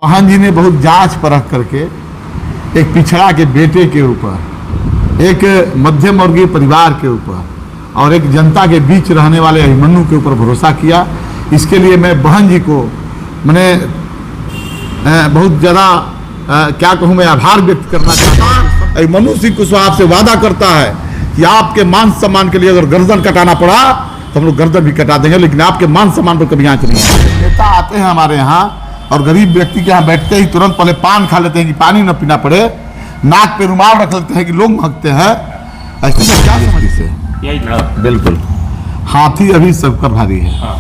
चौहान जी ने बहुत जांच परख करके एक पिछड़ा के बेटे के ऊपर, एक मध्यम वर्गीय परिवार के ऊपर और एक जनता के बीच रहने वाले अभिमन्यु के ऊपर भरोसा किया। इसके लिए मैं बहन जी को मैंने बहुत ज़्यादा क्या कहूँ मैं आभार व्यक्त करना चाहता हूँ। अभिमन्यु सिंह कुशवाहा आपसे वादा करता है कि आपके मान सम्मान के लिए अगर गर्दन कटाना पड़ा तो हम लोग गर्दन भी कटा देंगे, लेकिन आपके मान सम्मान पर कभी आँच नहीं आएगी। नेता आते हैं हमारे यहाँ और गरीब व्यक्ति के यहाँ बैठते ही तुरंत पहले पान खा लेते हैं कि पानी न पीना पड़े, नाक पे रुमाल रख लेते हैं कि लोग महकते हैं। ऐसे में क्या समझ से यही था बिल्कुल हाथी अभी सब पर भारी है।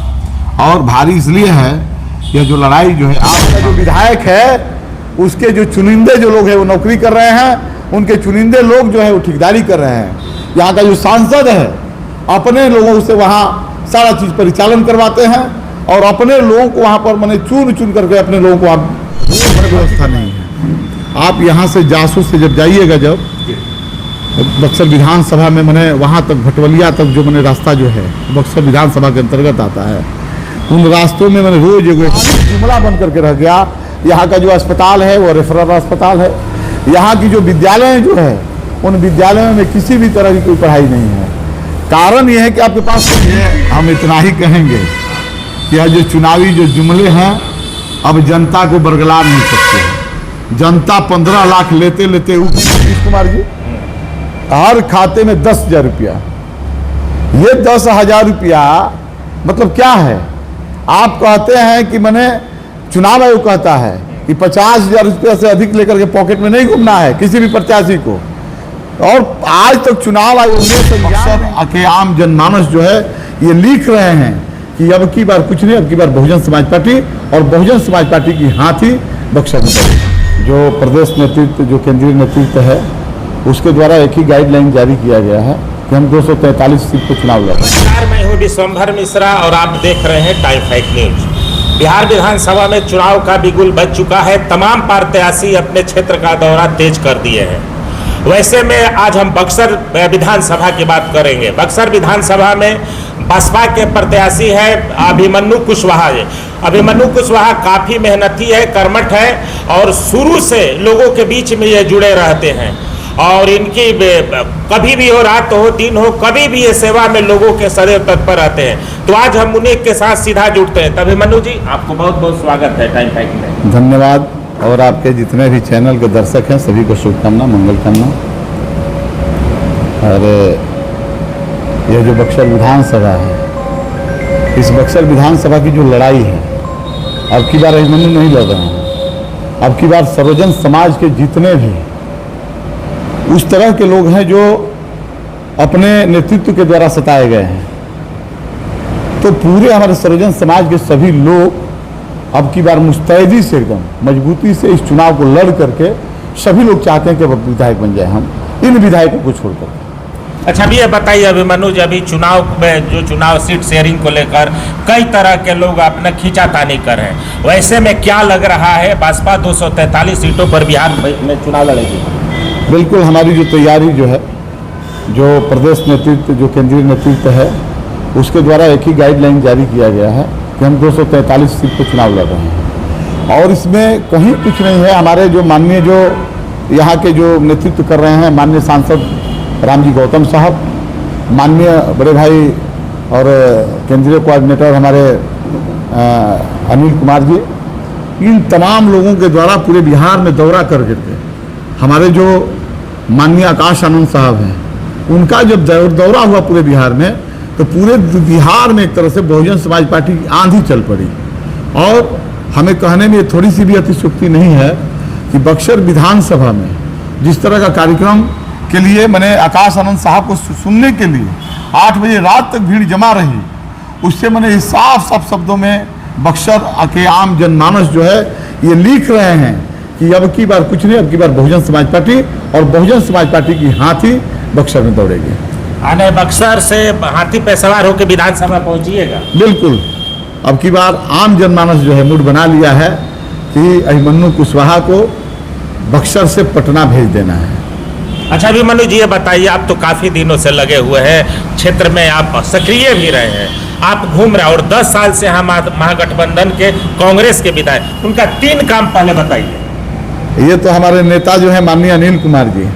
और भारी इसलिए है यह जो लड़ाई जो है आपका जो विधायक है उसके जो चुनिंदे जो लोग हैं वो नौकरी कर रहे हैं, उनके चुनिंदे लोग जो है वो ठेकेदारी कर रहे हैं। यहाँ का जो सांसद है अपने लोगों से वहाँ सारा चीज़ परिचालन करवाते हैं और अपने लोगों को वहाँ पर मैंने चुन चुन करके अपने लोगों को आप व्यवस्था नहीं है। आप यहाँ से जासूस से जब जाइएगा, जब बक्सर विधानसभा में मैंने वहाँ तक भटवलिया तक जो मैंने रास्ता जो है बक्सर विधानसभा के अंतर्गत आता है, उन रास्तों में मैंने रोज एक जुमला बन करके रह गया। यहाँ का जो अस्पताल है वो रेफरल अस्पताल है। यहाँ की जो विद्यालय जो है उन विद्यालयों में किसी भी तरह की कोई पढ़ाई नहीं है। कारण यह है कि आपके पास हम इतना ही कहेंगे कि यह जो चुनावी जो जुमले हैं अब जनता को बरगला नहीं सकते। जनता 15 लाख लेते लेते नीतीश कुमार जी हर खाते में 10,000 रुपया, ये 10,000 रुपया मतलब क्या है? आप कहते हैं कि मैंने चुनाव आयोग कहता है कि 50,000 रुपया से अधिक लेकर के पॉकेट में नहीं घूमना है किसी भी प्रत्याशी को। और आज तक चुनाव आयोग ने के आम जनमानस जो है ये लिख रहे हैं कि अब की बार कुछ नहीं, अब की बार बहुजन समाज पार्टी और बहुजन समाज पार्टी की हाथी बक्सर में। जो प्रदेश नेतृत्व जो केंद्रीय नेतृत्व है उसके द्वारा एक ही गाइडलाइन जारी किया गया है कि हम 243 सीट पर चुनाव लड़ रहे हैं। नमस्कार, मैं हूँ विश्वंभर मिश्रा और आप देख रहे हैं टाइम 5 न्यूज। बिहार विधानसभा में चुनाव का बिगुल बज चुका है। तमाम प्रत्याशी अपने क्षेत्र का दौरा तेज कर दिए हैं। वैसे में आज हम बक्सर विधानसभा की बात करेंगे। बक्सर विधानसभा में बसपा के प्रत्याशी है अभिमन्यु कुशवाहा। अभिमन्यु कुशवाहा काफ़ी मेहनती है, कर्मठ है और शुरू से लोगों के बीच में ये जुड़े रहते हैं और इनकी कभी भी हो, रात हो दिन हो, कभी भी ये सेवा में लोगों के सदैव तत्पर रहते हैं। तो आज हम उन्हीं के साथ सीधा जुड़ते हैं। तभी अभिमन्यु जी आपको बहुत बहुत स्वागत है टाइम 5 में। धन्यवाद। और आपके जितने भी चैनल के दर्शक हैं सभी को शुभकामना, मंगल कामना। और यह जो बक्सर विधानसभा है, इस बक्सर विधानसभा की जो लड़ाई है अब की बार अभिमन्यु नहीं लड़ रहे हैं। अब की बार सर्वजन समाज के जितने भी उस तरह के लोग हैं जो अपने नेतृत्व के द्वारा सताए गए हैं, तो पूरे हमारे सर्वजन समाज के सभी लोग अब की बार मुस्तैदी से एकदम मजबूती से इस चुनाव को लड़ करके सभी लोग चाहते हैं कि अब विधायक बन जाए हम इन विधायकों को छोड़कर। अच्छा, अभी ये बताइए अभिमन्यु जी, अभी चुनाव में जो चुनाव सीट शेयरिंग को लेकर कई तरह के लोग अपना खींचातानी कर रहे हैं, वैसे में क्या लग रहा है बसपा 243 सीटों पर बिहार में चुनाव लड़ेगी? बिल्कुल, हमारी जो तैयारी जो है, जो प्रदेश नेतृत्व जो केंद्रीय नेतृत्व है उसके द्वारा एक ही गाइडलाइन जारी किया गया है कि हम 243 सीट पर चुनाव लड़ रहे हैं और इसमें कहीं कुछ नहीं है। हमारे जो माननीय जो यहाँ के जो नेतृत्व कर रहे हैं माननीय सांसद रामजी गौतम साहब, माननीय बड़े भाई और केंद्रीय कोऑर्डिनेटर हमारे अनिल कुमार जी, इन तमाम लोगों के द्वारा पूरे बिहार में दौरा कर करके हमारे जो माननीय आकाश आनंद साहब हैं उनका जब दौरा हुआ पूरे बिहार में, तो पूरे बिहार में एक तरह से बहुजन समाज पार्टी की आंधी चल पड़ी। और हमें कहने में थोड़ी सी भी अतिशयोक्ति नहीं है कि बक्सर विधानसभा में जिस तरह का कार्यक्रम के लिए मैंने आकाश आनंद साहब को सुनने के लिए 8 बजे रात तक भीड़ जमा रही, उससे मैंने साफ साफ शब्दों में बक्सर के आम जनमानस जो है ये लिख रहे हैं कि अब की बार कुछ नहीं, अब की बार बहुजन समाज पार्टी और बहुजन समाज पार्टी की हाथी बक्सर में दौड़ेगी। आने बक्सर से हाथी पे सवार होकर विधानसभा पहुंचिएगा? बिल्कुल। अब की बार आम जनमानस जो है मूड बना लिया है कि अभिमन्यु कुशवाहा को बक्सर से पटना भेज देना है। अच्छा अभिमन्यु जी, ये बताइए, आप तो काफ़ी दिनों से लगे हुए हैं क्षेत्र में, आप सक्रिय भी रहे हैं, आप घूम रहे हैं और 10 साल से हम महागठबंधन के कांग्रेस के विधायक, उनका 3 काम पहले बताइए। ये तो हमारे नेता जो है माननीय अनिल कुमार जी,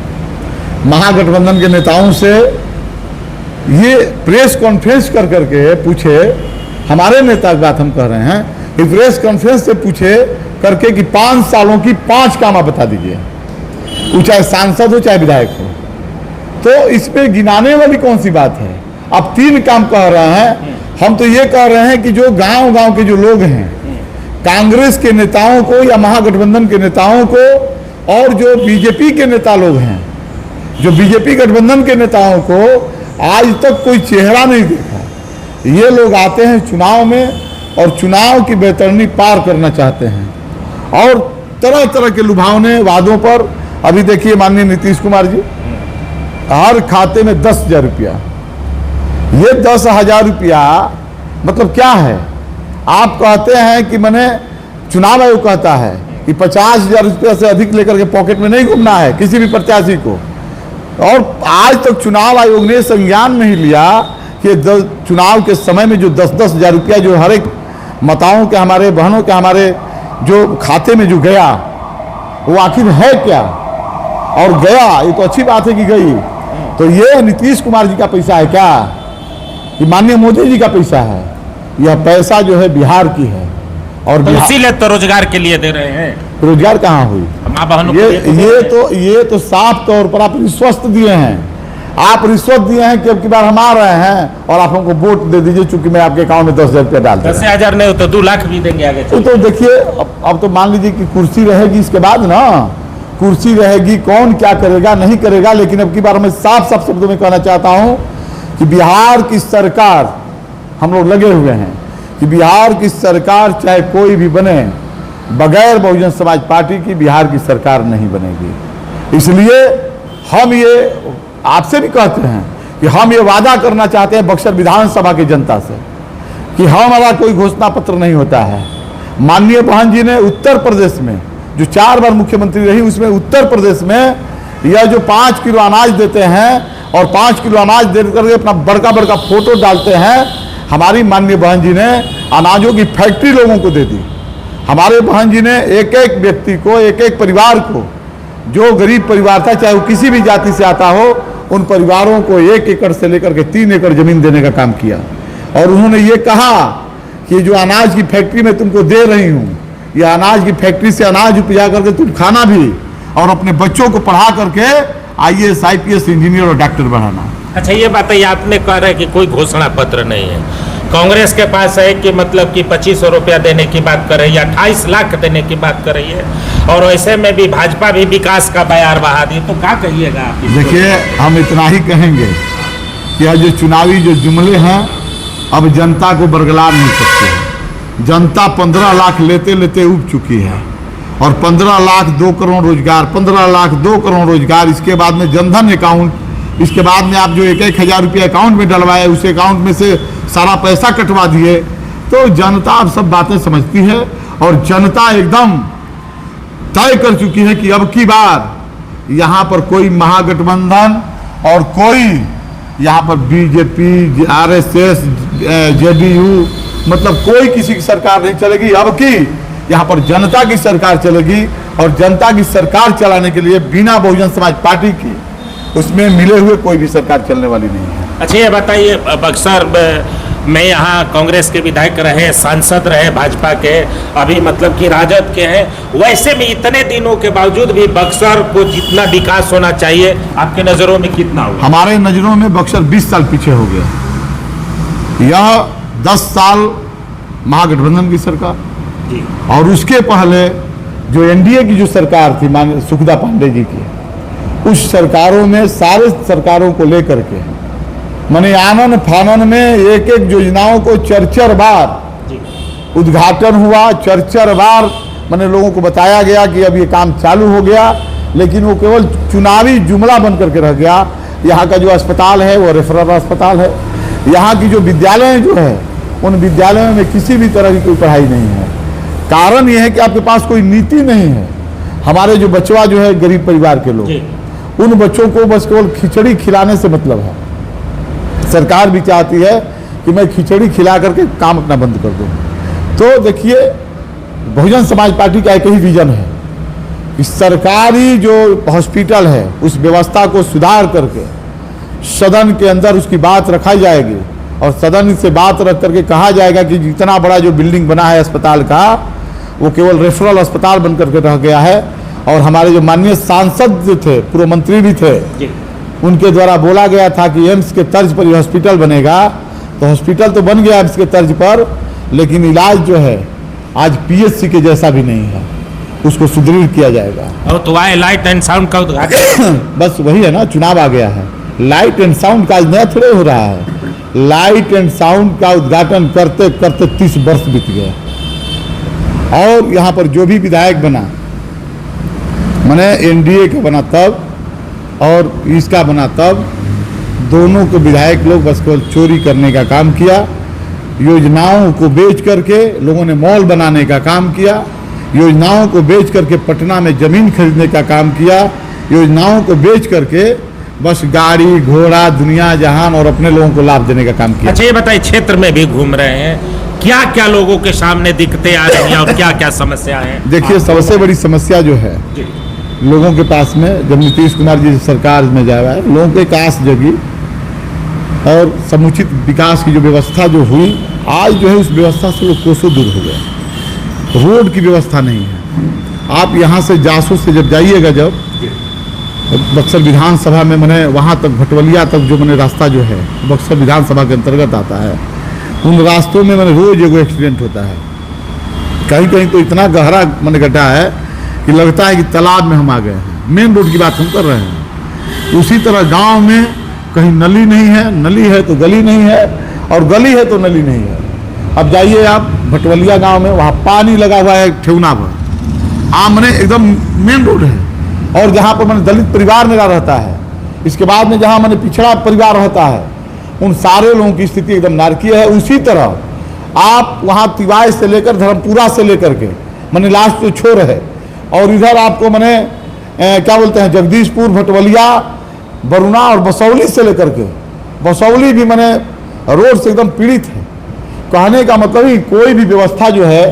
महागठबंधन के नेताओं से ये प्रेस कॉन्फ्रेंस कर करके पूछे, हमारे नेता की बात हम कह रहे हैं, कि प्रेस कॉन्फ्रेंस से पूछे करके कि 5 सालों की 5 काम आप बता दीजिए, वो चाहे सांसद हो चाहे विधायक हो। तो इसमें गिनाने वाली कौन सी बात है? अब 3 काम कह रहे हैं। हम तो ये कह रहे हैं कि जो गांव-गांव के जो लोग हैं, कांग्रेस के नेताओं को या महागठबंधन के नेताओं को, और जो बीजेपी के नेता लोग हैं, जो बीजेपी गठबंधन के नेताओं को आज तक कोई चेहरा नहीं देखा। ये लोग आते हैं चुनाव में और चुनाव की बेतरनी पार करना चाहते हैं और तरह तरह के लुभावने वादों पर। अभी देखिए माननीय नीतीश कुमार जी, हर खाते में 10,000 रुपया। ये 10,000 रुपया मतलब क्या है? आप कहते हैं कि मैंने, चुनाव आयोग कहता है कि 50,000 रुपया से अधिक लेकर के पॉकेट में नहीं घूमना है किसी भी प्रत्याशी को। और आज तक चुनाव आयोग ने संज्ञान नहीं लिया कि चुनाव के समय में जो 10,000 रुपया जो हर एक माताओं के, हमारे बहनों के, हमारे जो खाते में जो गया, वो आखिर है क्या? और गया, ये तो अच्छी बात है कि गई, तो ये नीतीश कुमार जी का पैसा है क्या? ये माननीय मोदी जी का पैसा है? यह पैसा जो है बिहार की है। और तो इसीलिए तो रोजगार के लिए दे रहे हैं। रोजगार कहाँ हुई? माँ बहनों ये तो साफ तौर पर आप रिश्वत दिए हैं। आप रिश्वत दिए हैं कि अब की बार हम आ रहे हैं और आप हमको वोट दे दीजिए, चूंकि मैं आपके अकाउंट में 10,000 रुपया डाल दूंगा। 10,000 नहीं तो 2 लाख भी देंगे आगे। तो देखिए, अब तो मान लीजिए कि कुर्सी रहेगी, इसके बाद ना कुर्सी रहेगी, कौन क्या करेगा नहीं करेगा। लेकिन अब की बार मैं साफ साफ शब्दों में कहना चाहता हूँ कि बिहार की सरकार, हम लोग लगे हुए हैं कि बिहार की सरकार चाहे कोई भी बने, बगैर बहुजन समाज पार्टी की बिहार की सरकार नहीं बनेगी। इसलिए हम ये आपसे भी कहते हैं कि हम ये वादा करना चाहते हैं बक्सर विधानसभा की जनता से कि हमारा कोई घोषणा पत्र नहीं होता है। माननीय बहन जी ने उत्तर प्रदेश में जो 4 बार मुख्यमंत्री रही, उसमें उत्तर प्रदेश में यह जो 5 किलो अनाज देते हैं और 5 किलो अनाज दे करके अपना बड़का बड़का फोटो डालते हैं, हमारी माननीय बहन जी ने अनाजों की फैक्ट्री लोगों को दे दी। हमारे बहन जी ने एक एक व्यक्ति को, एक एक परिवार को, जो गरीब परिवार था, चाहे वो किसी भी जाति से आता हो, उन परिवारों को 1 एकड़ से लेकर के 3 एकड़ जमीन देने का काम किया। और उन्होंने ये कहा कि जो अनाज की फैक्ट्री में तुमको दे रही हूँ, यह अनाज की फैक्ट्री से अनाज उपजा करके तुम खाना भी और अपने बच्चों को पढ़ा करके IAS, IPS, इंजीनियर और डॉक्टर बनाना। अच्छा, ये बताइए, आपने कह रहे कि कोई घोषणा पत्र नहीं है। कांग्रेस के पास है कि मतलब कि 2,500 रुपया देने की बात कर रही है, 28 लाख देने की बात कर रही है, और वैसे में भी भाजपा भी विकास का बयार बहा दी। तो क्या कहिएगा आप? देखिए, हम इतना ही कहेंगे कि यह जो चुनावी जो जुमले हैं, अब जनता को बरगला नहीं सकते। जनता 15 लाख लेते लेते उब चुकी है। और 15 लाख 2 करोड़ रोजगार, 15 लाख 2 करोड़ रोजगार, इसके बाद में जनधन अकाउंट, इसके बाद में आप जो 1-1 हज़ार रुपये अकाउंट में डलवाए, उस अकाउंट में से सारा पैसा कटवा दिए। तो जनता अब सब बातें समझती है और जनता एकदम तय कर चुकी है कि अब की बार यहाँ पर कोई महागठबंधन और कोई यहाँ पर बीजेपी, RSS, JDU, मतलब कोई किसी की सरकार नहीं चलेगी। अब की यहाँ पर जनता की सरकार चलेगी और जनता की सरकार चलाने के लिए बिना बहुजन समाज पार्टी की उसमें मिले हुए कोई भी सरकार चलने वाली नहीं है। अच्छा, ये बताइए, बक्सर में यहाँ कांग्रेस के विधायक रहे, सांसद रहे भाजपा के, अभी मतलब कि राजद के हैं, वैसे में इतने दिनों के बावजूद भी बक्सर को जितना विकास होना चाहिए आपके नज़रों में कितना हुआ? हमारे नज़रों में बक्सर 20 साल पीछे हो गया। यह 10 साल महागठबंधन की सरकार जी, और उसके पहले जो NDA की जो सरकार थी, मान सुखदा पांडे जी की, उस सरकारों में सारे सरकारों को लेकर के माने आनन फानन में एक एक योजनाओं को 4-4 बार उद्घाटन हुआ, 4-4 बार माने लोगों को बताया गया कि अब ये काम चालू हो गया, लेकिन वो केवल चुनावी जुमला बन करके रह गया। यहाँ का जो अस्पताल है वो रेफरल अस्पताल है। यहाँ की जो विद्यालय जो है, उन विद्यालयों में किसी भी तरह की कोई पढ़ाई नहीं है। कारण यह है कि आपके पास कोई नीति नहीं है। हमारे जो बचवा जो है गरीब परिवार के लोग, उन बच्चों को बस केवल खिचड़ी खिलाने से मतलब है। सरकार भी चाहती है कि मैं खिचड़ी खिला करके काम अपना बंद कर दूं। तो देखिए, बहुजन समाज पार्टी का एक ही विजन है कि सरकारी जो हॉस्पिटल है उस व्यवस्था को सुधार करके सदन के अंदर उसकी बात रखाई जाएगी और सदन से बात रख करके कहा जाएगा कि जितना बड़ा जो बिल्डिंग बना है अस्पताल का, वो केवल रेफरल अस्पताल बन करके रह गया है। और हमारे जो माननीय सांसद जो थे, पूर्व मंत्री भी थे, उनके द्वारा बोला गया था कि एम्स के तर्ज पर यह हॉस्पिटल बनेगा। तो हॉस्पिटल तो बन गया एम्स के तर्ज पर, लेकिन इलाज जो है आज पीएचसी के जैसा भी नहीं है, उसको सुदृढ़ किया जाएगा। और तो आए लाइट एंड साउंड का उद्घाटन बस वही है ना, चुनाव आ गया है, लाइट एंड साउंड का नया थोड़े हो रहा है। लाइट एंड साउंड का उद्घाटन करते करते 30 वर्ष बीत गए और यहाँ पर जो भी विधायक बना, मैंने एनडीए का बना तब और इसका बना तब, दोनों को विधायक लोग बस केवल चोरी करने का काम किया। योजनाओं को बेच करके लोगों ने मॉल बनाने का काम किया, योजनाओं को बेच करके पटना में जमीन खरीदने का काम किया, योजनाओं को बेच करके बस गाड़ी घोड़ा दुनिया जहान और अपने लोगों को लाभ देने का काम किया। अच्छा, ये बताइए, क्षेत्र में भी घूम रहे हैं, क्या क्या लोगों के सामने दिक्कतें आ रही हैं और क्या क्या समस्या है? देखिए, सबसे बड़ी समस्या जो है लोगों के पास में, जब नीतीश कुमार जी सरकार में जा रहा है, लोगों के आस जगी और समुचित विकास की जो व्यवस्था जो हुई, आज जो है उस व्यवस्था से लोग कोसों दूर हो गए। रोड की व्यवस्था नहीं है। आप यहाँ से जासू से जब जाइएगा, जब बक्सर विधानसभा में, मैंने वहाँ तक भटवलिया तक जो मैंने रास्ता जो है बक्सर विधानसभा के अंतर्गत आता है, उन रास्तों में मैंने रोज एगो एक्सीडेंट होता है। कहीं कहीं तो इतना गहरा मैंने गड्ढा है कि लगता है कि तालाब में हम आ गए हैं। मेन रोड की बात हम कर रहे हैं। उसी तरह गांव में कहीं नली नहीं है, नली है तो गली नहीं है और गली है तो नली नहीं है। अब जाइए आप भटवलिया गांव में, वहाँ पानी लगा हुआ है ठेवना पर, आमने एकदम मेन रोड है। और जहाँ पर मैंने दलित परिवार मेरा रहता है, इसके बाद में जहाँ मैंने पिछड़ा परिवार रहता है, उन सारे लोगों की स्थिति एकदम नारकीय है। उसी तरह आप वहाँ तिवाई से लेकर धर्मपुरा से लेकर के मैंने लास्ट जो छोर है, और इधर आपको मैंने क्या बोलते हैं जगदीशपुर, भटवलिया, बरुना और बसौली से लेकर के, बसौली भी मैंने रोड से एकदम पीड़ित है। कहने का मतलब ही कोई भी व्यवस्था जो है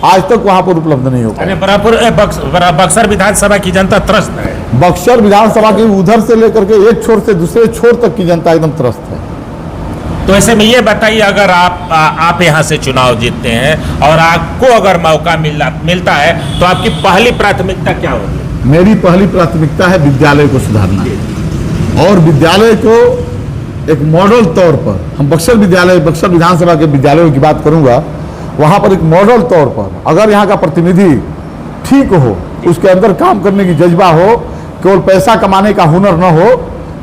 आज तक वहां पर उपलब्ध नहीं होगा। बक्सर विधानसभा की जनता त्रस्त है। बक्सर विधानसभा के उधर से लेकर के एक छोर से दूसरे छोर तक की जनता एकदम त्रस्त है। तो ऐसे में ये बताइए, अगर आप यहाँ से चुनाव जीतते हैं और आपको अगर मौका मिलता है तो आपकी पहली प्राथमिकता क्या होगी? मेरी पहली प्राथमिकता है विद्यालय को सुधारना, और विद्यालय को एक मॉडल तौर पर, हम बक्सर विद्यालय, बक्सर विधानसभा के विद्यालयों की बात करूंगा, वहां पर एक मॉडल तौर पर अगर यहाँ का प्रतिनिधि ठीक हो, उसके अंदर काम करने की जज्बा हो, केवल पैसा कमाने का हुनर न हो,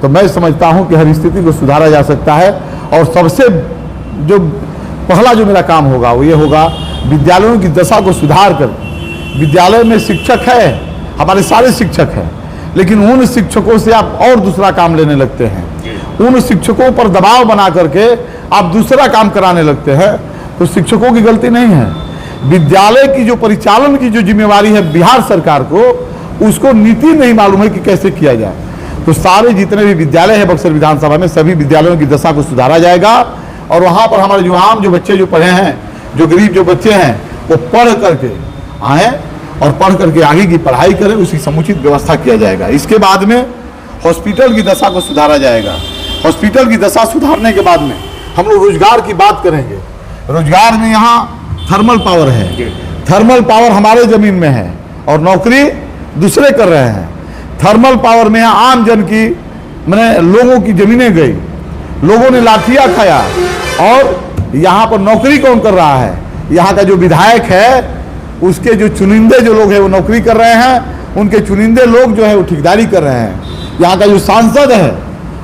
तो मैं समझता हूं कि हर स्थिति को सुधारा जा सकता है। और सबसे जो पहला जो मेरा काम होगा वो ये होगा, विद्यालयों की दशा को सुधार कर, विद्यालय में शिक्षक है, हमारे सारे शिक्षक हैं, लेकिन उन शिक्षकों से आप और दूसरा काम लेने लगते हैं, उन शिक्षकों पर दबाव बना करके आप दूसरा काम कराने लगते हैं, तो शिक्षकों की गलती नहीं है। विद्यालय की जो परिचालन की जो जिम्मेवारी है बिहार सरकार को, उसको नीति नहीं मालूम है कि कैसे किया जाए। तो सारे जितने भी विद्यालय हैं बक्सर विधानसभा में, सभी विद्यालयों की दशा को सुधारा जाएगा और वहाँ पर हमारे जो आम जो बच्चे जो पढ़े हैं, जो गरीब जो बच्चे हैं, वो पढ़ करके आए और पढ़ करके आगे की पढ़ाई करें, उसकी समुचित व्यवस्था किया जाएगा। इसके बाद में हॉस्पिटल की दशा को सुधारा जाएगा। हॉस्पिटल की दशा सुधारने के बाद में हम लोग रोजगार की बात करेंगे। रोजगार में यहाँ थर्मल पावर है, थर्मल पावर हमारे जमीन में है और नौकरी दूसरे कर रहे हैं। थर्मल पावर में यहाँ आम जन की, मैंने लोगों की जमीनें गई, लोगों ने लाठियाँ खाया, और यहाँ पर नौकरी कौन कर रहा है? यहाँ का जो विधायक है उसके जो चुनिंदे जो लोग हैं वो नौकरी कर रहे हैं, उनके चुनिंदे लोग जो है वो ठेकेदारी कर रहे हैं। यहाँ का जो सांसद है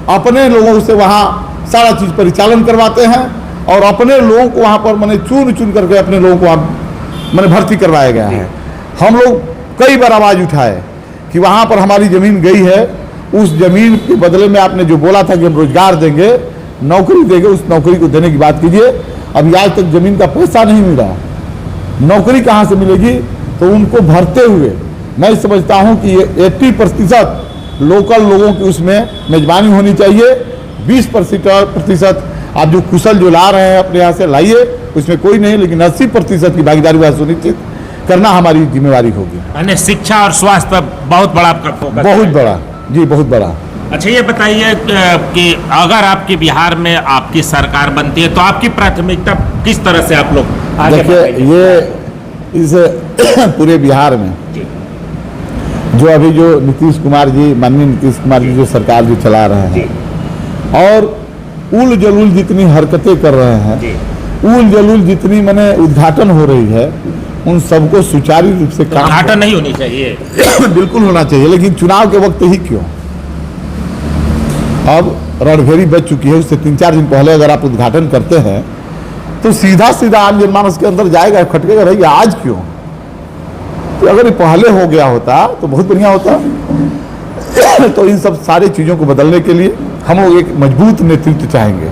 अपने लोगों से वहाँ सारा चीज़ परिचालन करवाते हैं और अपने लोगों को वहाँ पर मैंने चुन चुन करके अपने लोगों को मैंने भर्ती करवाया गया है। हम लोग कई बार आवाज़ उठाए कि वहाँ पर हमारी ज़मीन गई है, उस ज़मीन के बदले में आपने जो बोला था कि हम रोजगार देंगे, नौकरी देंगे, उस नौकरी को देने की बात कीजिए। अभी आज तक ज़मीन का पैसा नहीं मिला, नौकरी कहाँ से मिलेगी? तो उनको भरते हुए मैं समझता हूँ कि 80% लोकल लोगों की उसमें मेजबानी होनी चाहिए, 20% आप जो कुशल जो ला रहे हैं अपने यहाँ से लाइए, उसमें कोई नहीं, लेकिन 80% की भागीदारी वह सुनिश्चित करना हमारी जिम्मेवारी होगी। यानी शिक्षा और स्वास्थ्य पर बहुत बड़ा आपका फोकस बहुत है। बड़ा जी, बहुत बड़ा। अच्छा, ये बताइए कि अगर आपके बिहार में आपकी सरकार बनती है तो आपकी प्राथमिकता किस तरह से आप लोग आगे देखिए, बढ़ाएंगे? ये इस पूरे बिहार में जी, जो अभी जो नीतीश कुमार जी, माननीय नीतीश कुमार जी जो सरकार जो चला रहे जी, हैं, और उल जलूल जितनी हरकतें कर रहे हैं, जी। उल जलूल जितनी मैंने उद्घाटन हो रही है, उन सबको सुचारू रूप से काम उद्घाटन नहीं होनी चाहिए। बिल्कुल होना चाहिए, लेकिन चुनाव के वक्त ही क्यों? अब रणभेरी बच चुकी है, उससे 3-4 दिन पहले अगर आप उद्घाटन करते हैं तो सीधा सीधा आम जनमानस के अंदर जाएगा, खटकेगा, रही आज क्यों? तो अगर ये पहले हो गया होता तो बहुत बढ़िया होता। तो इन सब सारी चीज़ों को बदलने के लिए हम लोग एक मजबूत नेतृत्व चाहेंगे,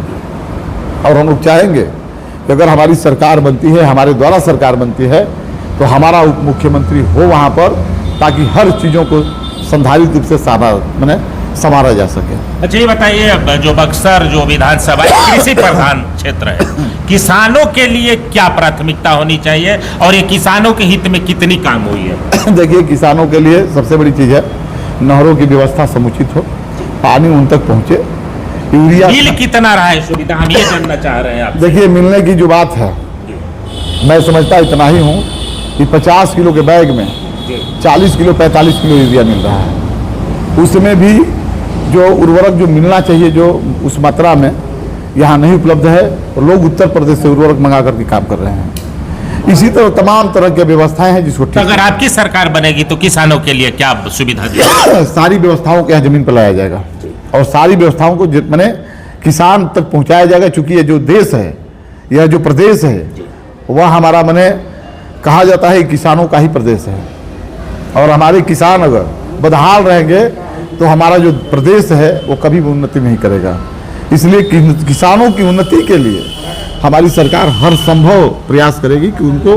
और हम लोग चाहेंगे कि अगर हमारी सरकार बनती है, हमारे द्वारा सरकार बनती है, तो हमारा उप मुख्यमंत्री हो वहाँ पर, ताकि हर चीज़ों को संधारित रूप से संवारा जा सके। अच्छा, ये बताइए, जो बक्सर जो विधानसभा कृषि प्रधान क्षेत्र है, किसानों के लिए क्या प्राथमिकता होनी चाहिए और ये किसानों के हित में कितनी काम हुई है? देखिए, किसानों के लिए सबसे बड़ी चीज़ है नहरों की व्यवस्था समुचित हो, पानी उन तक पहुँचे, यूरिया। बिल कितना रहा है सुविधा, हम ये जानना चाह रहे हैं आप। देखिए, मिलने की जो बात है, मैं समझता इतना ही हूँ कि 50 किलो के बैग में 40 किलो 45 किलो यूरिया मिल रहा है। उसमें भी जो उर्वरक जो मिलना चाहिए, जो उस मात्रा में यहाँ नहीं उपलब्ध है, और लोग उत्तर प्रदेश से उर्वरक मंगा करके काम कर रहे हैं। इसी तरह तमाम तरह की व्यवस्थाएं हैं जिसको तो अगर आपकी सरकार बनेगी तो किसानों के लिए क्या सुविधा दी? सारी व्यवस्थाओं को यहाँ जमीन पर लाया जाएगा, और सारी व्यवस्थाओं को मैंने किसान तक पहुँचाया जाएगा। चूँकि ये जो देश है, यह जो प्रदेश है, वह हमारा मैंने कहा जाता है किसानों का ही प्रदेश है, और हमारे किसान अगर बदहाल रहेंगे तो हमारा जो प्रदेश है वो कभी भी उन्नति नहीं करेगा। इसलिए किसानों की उन्नति के लिए हमारी सरकार हर संभव प्रयास करेगी कि उनको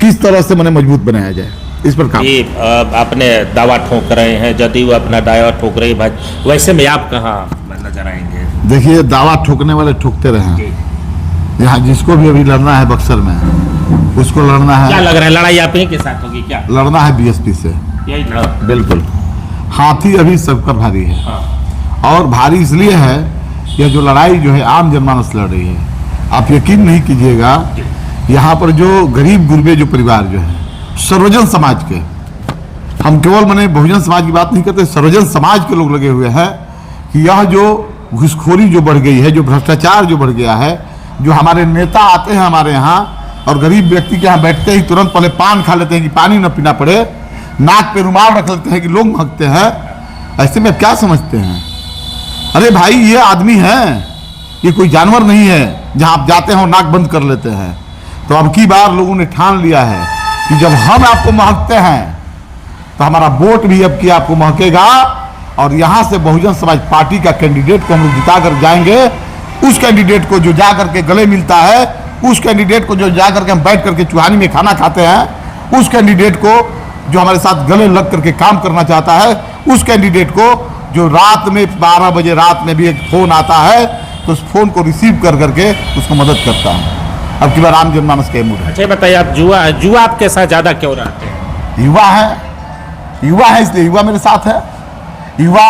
किस तरह से मैंने मजबूत बनाया जाए, इस पर काम। आपने दावा ठोक रहे हैं, जदयू अपना दावा ठोक रही है, वैसे में आप कहाँ नजर आएंगे? देखिए, दावा ठोकने वाले ठोकते रहे, यहाँ जिसको भी अभी लड़ना है बक्सर में, उसको लड़ना है। क्या लग रहा है, लड़ाई आप ही के साथ होगी क्या? लड़ना है बीएसपी से, यही लड़ा? बिल्कुल। हाथी अभी सब पर भारी है। हाँ। और भारी इसलिए है, यह जो लड़ाई जो है आम जनमानस लड़ रही है। आप यकीन नहीं कीजिएगा, यहाँ पर जो गरीब गुरबे जो परिवार जो है, सर्वजन समाज के, हम केवल मैंने बहुजन समाज की बात नहीं करते, सर्वजन समाज के लोग लगे हुए हैं कि यह जो घुसखोरी जो बढ़ गई है, जो भ्रष्टाचार जो बढ़ गया है, जो हमारे नेता आते हैं हमारे यहाँ और गरीब व्यक्ति के यहाँ बैठते ही तुरंत पहले पान खा लेते हैं कि पानी न पीना पड़े, नाक पे रुमाल रख लेते हैं कि लोग महकते हैं। ऐसे में क्या समझते हैं? अरे भाई, ये आदमी है, ये कोई जानवर नहीं है जहाँ आप जाते हैं और नाक बंद कर लेते हैं। तो अब की बार लोगों ने ठान लिया है कि जब हम आपको महकते हैं तो हमारा वोट भी अब की आपको महकेगा, और यहाँ से बहुजन समाज पार्टी का कैंडिडेट को हम लोग जिता कर जाएंगे। उस कैंडिडेट को जो जा करके गले मिलता है, उस कैंडिडेट को जो जा करके हम बैठ करके चुहानी में खाना खाते हैं, उस कैंडिडेट को जो हमारे साथ गले लग करके काम करना चाहता है, उस कैंडिडेट को जो रात में 12 बजे रात में भी एक फ़ोन आता है तो उस फोन को रिसीव कर करके उसको मदद करता है। अब की बार आम जनमानस के मूड है। अच्छा, बताइए, आप जुआ आपके साथ ज़्यादा क्यों रहते हैं? युवा है इसलिए युवा मेरे साथ है। युवा,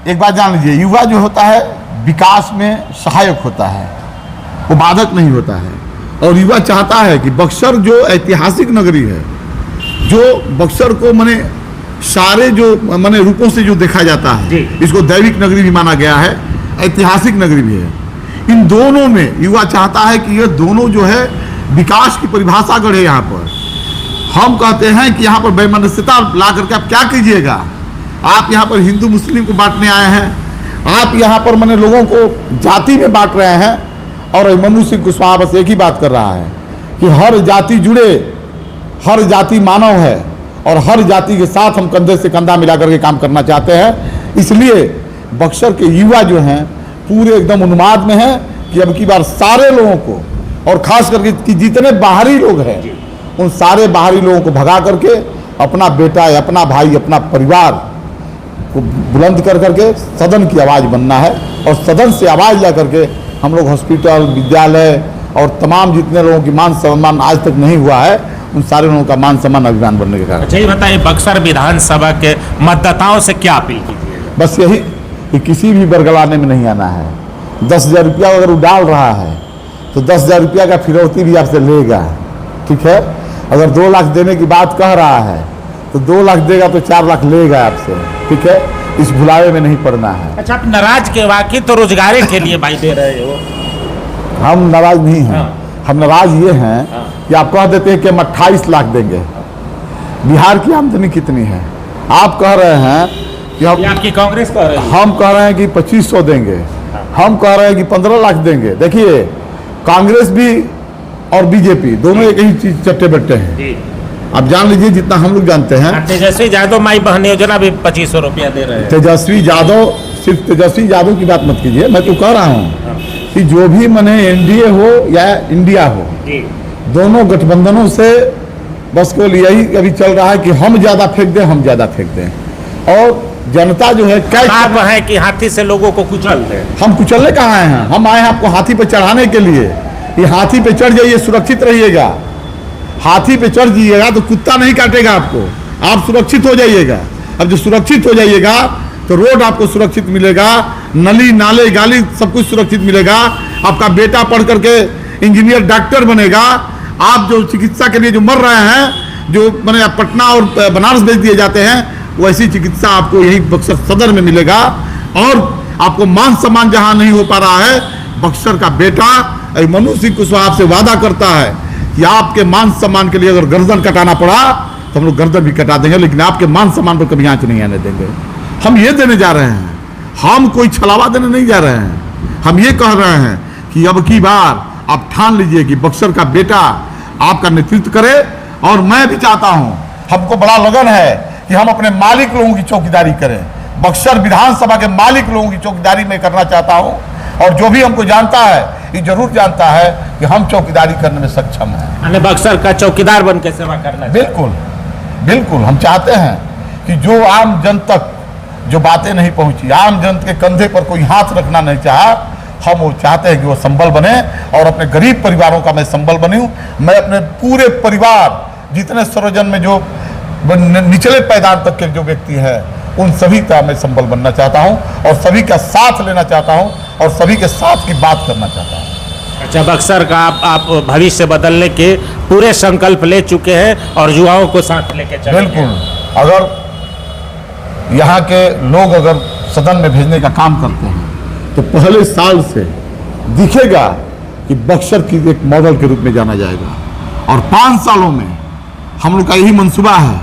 एक बात जान लीजिए, युवा जो होता है विकास में सहायक होता है, वो बाधक नहीं होता है। और युवा चाहता है कि बक्सर जो ऐतिहासिक नगरी है, जो बक्सर को माने सारे जो माने रूपों से जो देखा जाता है, इसको दैविक नगरी भी माना गया है, ऐतिहासिक नगरी भी है। इन दोनों में युवा चाहता है कि ये दोनों जो है विकास की परिभाषा गढ़े। यहाँ पर हम कहते हैं कि यहाँ पर वैमनस्यता ला करके आप क्या कीजिएगा? आप यहाँ पर हिंदू मुस्लिम को बांटने आए हैं, आप यहाँ पर मैंने लोगों को जाति में बांट रहे हैं। और मनमोहन सिंह कुशवाहा बस एक ही बात कर रहा है कि हर जाति जुड़े, हर जाति मानव है, और हर जाति के साथ हम कंधे से कंधा मिला करके काम करना चाहते हैं। इसलिए बक्सर के युवा जो हैं पूरे एकदम उन्माद में हैं कि अब की बार सारे लोगों को, और खास करके कि जितने बाहरी लोग हैं, उन सारे बाहरी लोगों को भगा करके अपना बेटा, अपना भाई, अपना परिवार को बुलंद कर करके सदन की आवाज़ बनना है, और सदन से आवाज़ ला करके हम लोग हॉस्पिटल, विद्यालय और तमाम जितने लोगों की मान सम्मान आज तक नहीं हुआ है, उन सारे लोगों का मान सम्मान अभिमान बनने के कारण। अच्छा, ये बताइए, बक्सर विधानसभा के मतदाताओं से क्या अपील कीजिए? बस यही कि किसी भी बरगलाने में नहीं आना है। 10,000 रुपया अगर वो डाल रहा है तो 10,000 रुपया का फिरौती भी आपसे लेगा, ठीक है। अगर 2 लाख देने की बात कह रहा है तो 2 लाख देगा तो 4 लाख लेगा आपसे, ठीक है। इस भुलावे में नहीं पड़ना है। अच्छा, आप नाराज के वाकई तो रोजगार के लिए भाई दे रहे हो? हम नाराज नहीं हैं। हाँ। हम नाराज ये हैं हाँ। कि आप कह देते हैं कि हम 28 लाख देंगे। बिहार की आमदनी कितनी है? आप कह रहे हैं कि ये आपकी कांग्रेस कह रही है। हम कह रहे हैं कि 2500 देंगे, हम कह रहे हैं कि 15 लाख देंगे। देखिए, कांग्रेस भी और बीजेपी दोनों एक ही चीज चट्टे बट्टे हैं। जी। आप जान लीजिए, जितना हम लोग जानते हैं। तेजस्वी यादव माई बहन योजना भी 2500 रुपया दे रहे हैं। तेजस्वी यादव, सिर्फ तेजस्वी यादव की बात मत कीजिए। मैं तो कह रहा हूँ कि जो भी मने एनडीए हो या इंडिया हो, दोनों गठबंधनों से बस केवल यही अभी चल रहा है कि हम ज्यादा फेंक दें, हम ज्यादा फेंक दें। और जनता जो है आप है कि हाथी से लोगों को कुचल दे। हम कुचलने कहाँ आए हैं? हम आए हैं आपको हाथी पे चढ़ाने के लिए। ये हाथी पे चढ़ जाइए, सुरक्षित रहिएगा। हाथी पे चढ़ जाइएगा तो कुत्ता नहीं काटेगा आपको, आप सुरक्षित हो जाइएगा। अब जो सुरक्षित हो जाइएगा तो रोड आपको सुरक्षित मिलेगा, नली नाले गाली सब कुछ सुरक्षित मिलेगा। आपका बेटा पढ़ करके इंजीनियर डॉक्टर बनेगा। आप जो चिकित्सा के लिए जो मर रहे हैं, जो मैंने पटना और बनारस भेज दिए जाते हैं, वैसी चिकित्सा आपको यही बक्सर सदर में मिलेगा। और आपको मान सम्मान जहां नहीं हो पा रहा है, बक्सर का बेटा मनोज सिंह कुशवाहा आपसे वादा करता है कि आपके मान सम्मान के लिए अगर गर्दन कटाना पड़ा तो हम लोग गर्दन भी कटा देंगे, लेकिन आपके मान सम्मान पर कभी आंच नहीं आने देंगे। हम ये देने जा रहे हैं, हम कोई छलावा देने नहीं जा रहे हैं। हम ये कह रहे हैं कि अब की बार आप ठान लीजिए कि बक्सर का बेटा आपका नेतृत्व करे। और मैं भी चाहता हूं, हमको बड़ा लगन है कि हम अपने मालिक लोगों की चौकीदारी करें। बक्सर विधानसभा के मालिक लोगों की चौकीदारी में करना चाहता हूं। और जो भी हमको जानता है, ये जरूर जानता है कि हम चौकीदारी करने में सक्षम हैं। बक्सर का चौकीदार बन के सेवा करना। बिल्कुल बिल्कुल, हम चाहते हैं कि जो आम जन तक जो बातें नहीं पहुंची, आम जन के कंधे पर कोई हाथ रखना नहीं चाहा, हम वो चाहते हैं कि वो संबल बने। और अपने गरीब परिवारों का मैं संबल बनी हूँ। मैं अपने पूरे परिवार, जितने सर्वजन में जो निचले पैदान तक के जो व्यक्ति हैं, उन सभी का मैं संबल बनना चाहता हूँ और सभी का साथ लेना चाहता हूँ और सभी के साथ की बात करना चाहता हूँ। अच्छा, बक्सर का आप भविष्य बदलने के पूरे संकल्प ले चुके हैं और युवाओं को साथ लेके चलेंगे। बिल्कुल, अगर यहाँ के लोग अगर सदन में भेजने का काम करते हैं तो पहले साल से दिखेगा कि बक्सर की एक मॉडल के रूप में जाना जाएगा। और 5 सालों में हम लोग का यही मंसूबा है।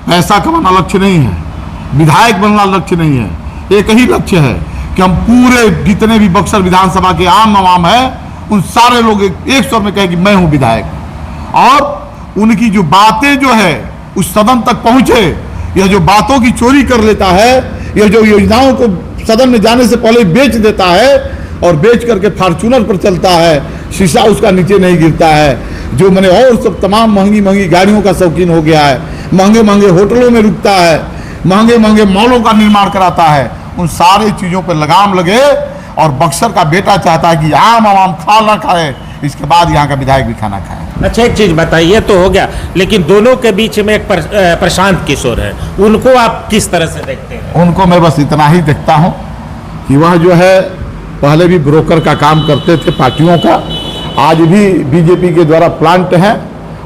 पैसा कमाना लक्ष्य नहीं है, विधायक बनना लक्ष्य नहीं है। एक ही लक्ष्य है कि हम पूरे जितने भी बक्सर विधानसभा के आम आवाम है, उन सारे लोग एक स्वर में कहे कि मैं हूं विधायक। और उनकी जो बातें जो है उस सदन तक पहुंचे। यह जो बातों की चोरी कर लेता है, यह जो योजनाओं को सदन में जाने से पहले बेच देता है और बेच करके फॉर्च्यूनर पर चलता है, शीशा उसका नीचे नहीं गिरता है, जो मैंने और सब तमाम महंगी महंगी गाड़ियों का शौकीन हो गया है, महंगे महंगे होटलों में रुकता है, महंगे महंगे मॉलों का निर्माण कराता है, उन सारी चीज़ों पर लगाम लगे। और बक्सर का बेटा चाहता है कि आम आवाम खा ना खाए, इसके बाद यहाँ का विधायक भी खाना खाए। अच्छा, एक चीज बताइए, तो हो गया, लेकिन दोनों के बीच में एक प्रशांत किशोर है, उनको आप किस तरह से देखते हैं? उनको मैं बस इतना ही देखता हूँ कि वह जो है पहले भी ब्रोकर का काम करते थे पार्टियों का, आज भी बीजेपी के द्वारा प्लांट हैं,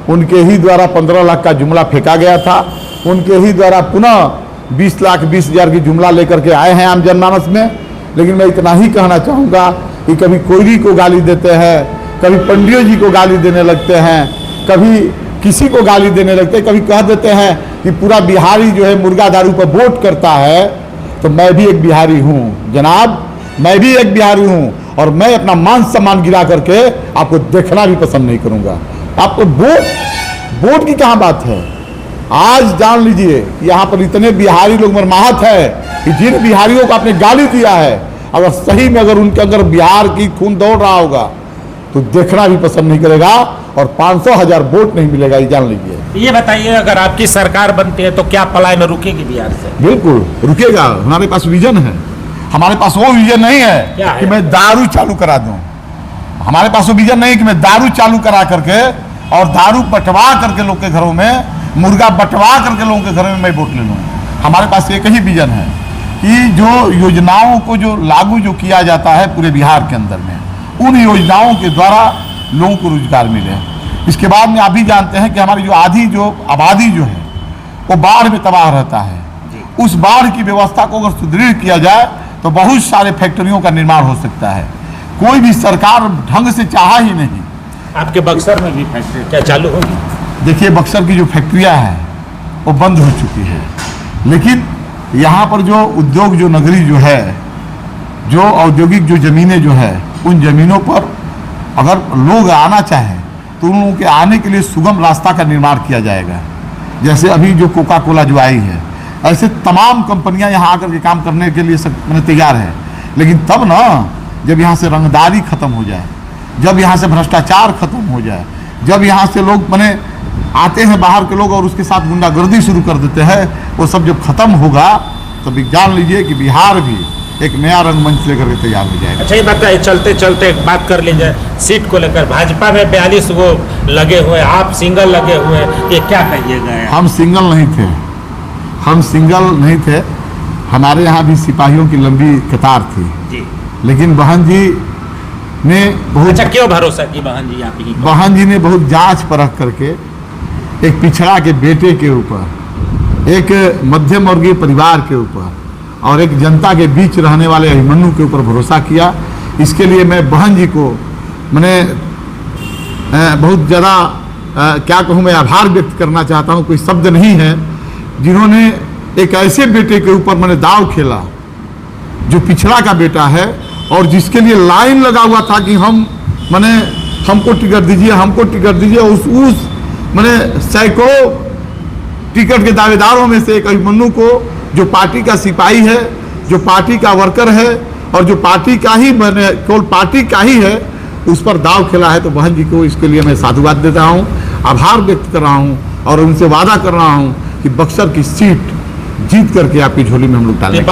उनके ही द्वारा 15 लाख का जुमला फेंका गया था, उनके ही द्वारा पुनः 20 लाख 20,000 की जुमला लेकर के आए हैं आम जनमानस में। लेकिन मैं इतना ही कहना चाहूँगा कि कभी कोयली को गाली देते हैं, कभी पंडियों जी को गाली देने लगते हैं, कभी किसी को गाली देने लगते हैं, कभी कह देते हैं कि पूरा बिहारी जो है मुर्गा दारू पर वोट करता है। तो मैं भी एक बिहारी हूँ जनाब, मैं भी एक बिहारी हूँ और मैं अपना मान सम्मान गिरा करके आपको देखना भी पसंद नहीं करूँगा। आपको वोट की कहाँ बात है? आज जान लीजिए यहाँ पर इतने बिहारी लोग मरमाहत है कि जिन बिहारियों को आपने गाली दिया है, अगर सही में अगर उनके अंदर बिहार की खून दौड़ रहा होगा तो देखना भी पसंद नहीं करेगा और 500,000 वोट नहीं मिलेगा, ये जान लीजिए। ये बताइए, अगर आपकी सरकार बनती है तो क्या पलायन रुकेगी बिहार से? बिल्कुल रुकेगा। हमारे पास विजन है, हमारे पास वो विजन नहीं है कि मैं दारू चालू करा दूं। हमारे पास वो विजन नहीं कि मैं दारू चालू करा करके और दारू बंटवा करके लोग के घरों में, मुर्गा बंटवा करके लोगों के घरों में मैं वोट ले लूँ। हमारे पास एक ही विजन है कि जो योजनाओं को जो लागू जो किया जाता है पूरे बिहार के अंदर में, उन योजनाओं के द्वारा लोगों को रोजगार मिले। इसके बाद में आप भी जानते हैं कि हमारी जो आधी जो आबादी जो है वो बाढ़ में तबाह रहता है। उस बाढ़ की व्यवस्था को अगर सुदृढ़ किया जाए तो बहुत सारे फैक्ट्रियों का निर्माण हो सकता है। कोई भी सरकार ढंग से चाहा ही नहीं। आपके बक्सर में भी फैक्ट्री क्या चालू होगी? देखिए, बक्सर की जो फैक्ट्रियां हैं वो बंद हो चुकी है, लेकिन यहाँ पर जो उद्योग जो नगरी जो है, जो औद्योगिक जो ज़मीनें जो है, उन ज़मीनों पर अगर लोग आना चाहें तो उन लोगों के आने के लिए सुगम रास्ता का निर्माण किया जाएगा। जैसे अभी जो कोका कोला जो आई है, ऐसे तमाम कंपनियां यहाँ आकर के काम करने के लिए मैंने तैयार है। लेकिन तब ना, जब यहाँ से रंगदारी खत्म हो जाए, जब यहाँ से भ्रष्टाचार खत्म हो जाए, जब यहाँ से लोग मैंने आते हैं बाहर के लोग और उसके साथ गुंडागर्दी शुरू कर देते हैं, वो सब जब खत्म होगा तब जान लीजिए कि बिहार भी एक नया रंगमंच लेकर के तैयार हो जाएगा। अच्छा, ये बताइए, चलते चलते एक बात कर लीजिए सीट को लेकर। भाजपा में 42 वो लगे हुए, आप सिंगल लगे हुए, ये क्या कहिएगा? हम सिंगल नहीं थे, हम सिंगल नहीं थे। हमारे यहाँ भी सिपाहियों की लंबी कतार थी जी। लेकिन बहन जी ने बहुत, अच्छा, क्यों भरोसा की बहन जी आप ही? बहन जी ने बहुत जांच परख करके एक पिछड़ा के बेटे के ऊपर, एक मध्यम वर्गीय परिवार के ऊपर और एक जनता के बीच रहने वाले अभिमन्यु के ऊपर भरोसा किया। इसके लिए मैं बहन जी को मैंने बहुत ज़्यादा क्या कहूँ, मैं आभार व्यक्त करना चाहता हूँ, कोई शब्द नहीं है, जिन्होंने एक ऐसे बेटे के ऊपर मैंने दाव खेला जो पिछड़ा का बेटा है और जिसके लिए लाइन लगा हुआ था कि मैंने हमको टिकट दीजिए, हमको टिकट दीजिए। उस मैंने सैकड़ों टिकट के दावेदारों में से एक अभिमन्यु को, जो पार्टी का सिपाही है, जो पार्टी का वर्कर है और जो पार्टी का ही मैंने केवल पार्टी का ही है, उस पर दाव खेला है। तो बहन जी को इसके लिए मैं साधुवाद देता हूँ, आभार व्यक्त कर रहा हूँ और उनसे वादा कर रहा हूँ कि बक्सर की सीट जीत करके आपकी झोली में हम लोग डालेंगे।